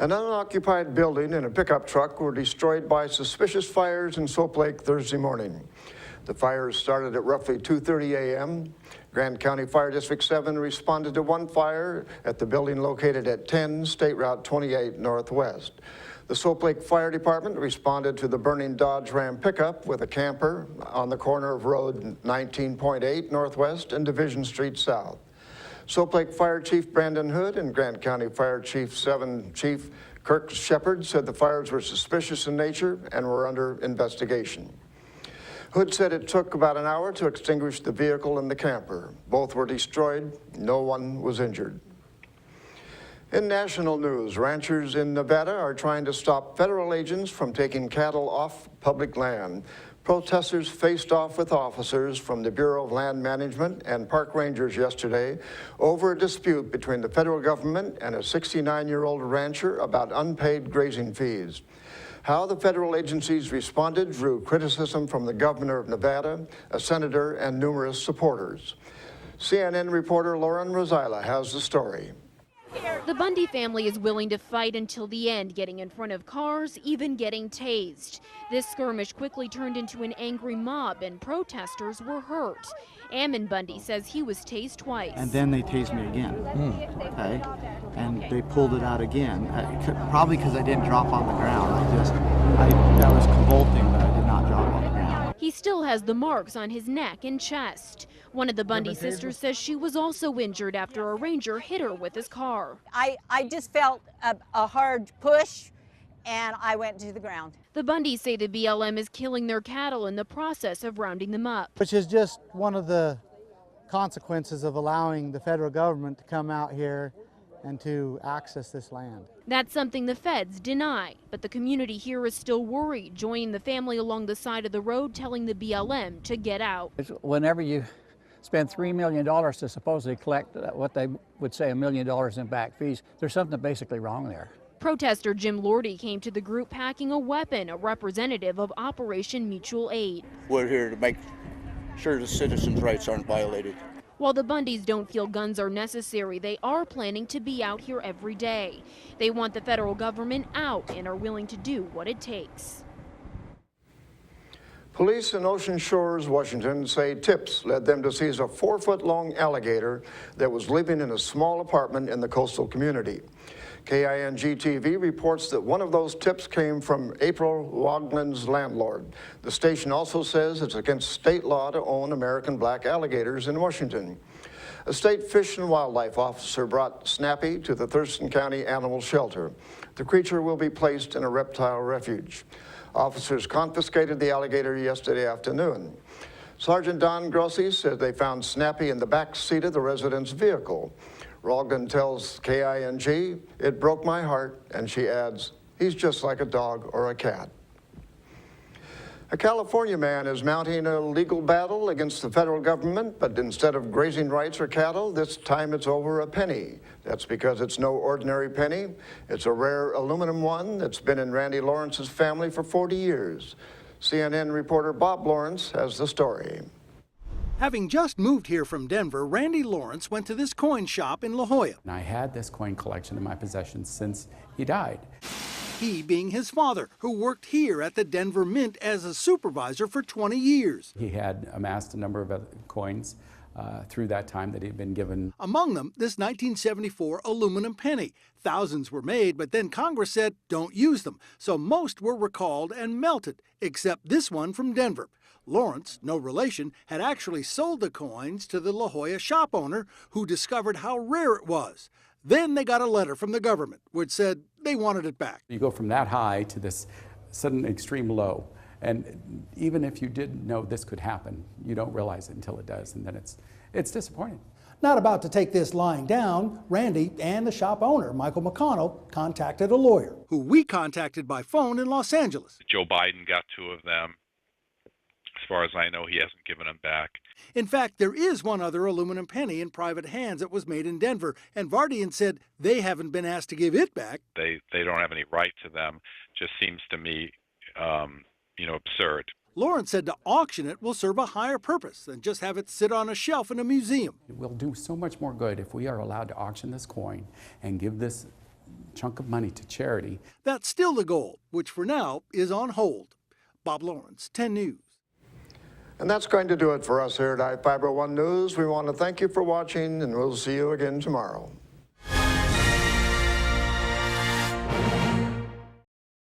An unoccupied building and a pickup truck were destroyed by suspicious fires in Soap Lake Thursday morning. The fires started at roughly 2:30 a.m. Grant County Fire District 7 responded to one fire at the building located at 10 State Route 28 Northwest. The Soap Lake Fire Department responded to the burning Dodge Ram pickup with a camper on the corner of Road 19.8 Northwest and Division Street South. Soap Lake Fire Chief Brandon Hood and Grant County Fire Chief 7 Chief Kirk Shepard said the fires were suspicious in nature and were under investigation. Hood said it took about an hour to extinguish the vehicle and the camper. Both were destroyed. No one was injured. In national news, ranchers in Nevada are trying to stop federal agents from taking cattle off public land. Protesters faced off with officers from the Bureau of Land Management and park rangers yesterday over a dispute between the federal government and a 69-year-old rancher about unpaid grazing fees. How the federal agencies responded drew criticism from the governor of Nevada, a senator, and numerous supporters. CNN reporter Lauren Rosila has the story. The Bundy family is willing to fight until the end, getting in front of cars, even getting tased. This skirmish quickly turned into an angry mob and protesters were hurt. Ammon Bundy says he was tased twice. And then they tased me again, okay? And they pulled it out again, probably because I didn't drop on the ground. I was convulsing, but I did not drop on the ground. He still has the marks on his neck and chest. One of the Bundy sisters says she was also injured after a ranger hit her with his car. I just felt a hard push, and I went to the ground. The Bundys say the BLM is killing their cattle in the process of rounding them up. Which is just one of the consequences of allowing the federal government to come out here and to access this land. That's something the feds deny, but the community here is still worried, joining the family along the side of the road telling the BLM to get out. Whenever you spend $3 million to supposedly collect what they would say $1 million in back fees, there's something basically wrong there. Protester Jim Lordy came to the group packing a weapon, a representative of Operation Mutual Aid. We're here to make sure the citizens' rights aren't violated. While the Bundys don't feel guns are necessary, they are planning to be out here every day. They want the federal government out and are willing to do what it takes. Police in Ocean Shores, Washington, say tips led them to seize a 4-foot-long alligator that was living in a small apartment in the coastal community. KING-TV reports that one of those tips came from April Woglin's landlord. The station also says it's against state law to own American black alligators in Washington. A state fish and wildlife officer brought Snappy to the Thurston County Animal Shelter. The creature will be placed in a reptile refuge. Officers confiscated the alligator yesterday afternoon. Sergeant Don Grossi said they found Snappy in the back seat of the resident's vehicle. Rogan tells KING, "It broke my heart," and she adds, "He's just like a dog or a cat." A California man is mounting a legal battle against the federal government, but instead of grazing rights or cattle, this time it's over a penny. That's because it's no ordinary penny. It's a rare aluminum one that's been in Randy Lawrence's family for 40 years. CNN reporter Bob Lawrence has the story. Having just moved here from Denver, Randy Lawrence went to this coin shop in La Jolla. And I had this coin collection in my possession since he died. He being his father, who worked here at the Denver Mint as a supervisor for 20 years. He had amassed a number of coins through that time that he'd been given. Among them, this 1974 aluminum penny. Thousands were made, but then Congress said don't use them. So most were recalled and melted, except this one from Denver. Lawrence, no relation, had actually sold the coins to the La Jolla shop owner, who discovered how rare it was. Then they got a letter from the government, which said they wanted it back. You go from that high to this sudden extreme low. And even if you did know this could happen, you don't realize it until it does, and then it's disappointing. Not about to take this lying down, Randy and the shop owner, Michael McConnell, contacted a lawyer. Who we contacted by phone in Los Angeles. Joe Biden got 2 of them. As far as I know, he hasn't given them back. In fact, there is one other aluminum penny in private hands that was made in Denver, and Vardian said they haven't been asked to give it back. They don't have any right to them. Just seems to me, absurd. Lawrence said to auction it will serve a higher purpose than just have it sit on a shelf in a museum. It will do so much more good if we are allowed to auction this coin and give this chunk of money to charity. That's still the goal, which for now is on hold. Bob Lawrence, 10 News. And that's going to do it for us here at iFIBER 1 News. We want to thank you for watching, and we'll see you again tomorrow.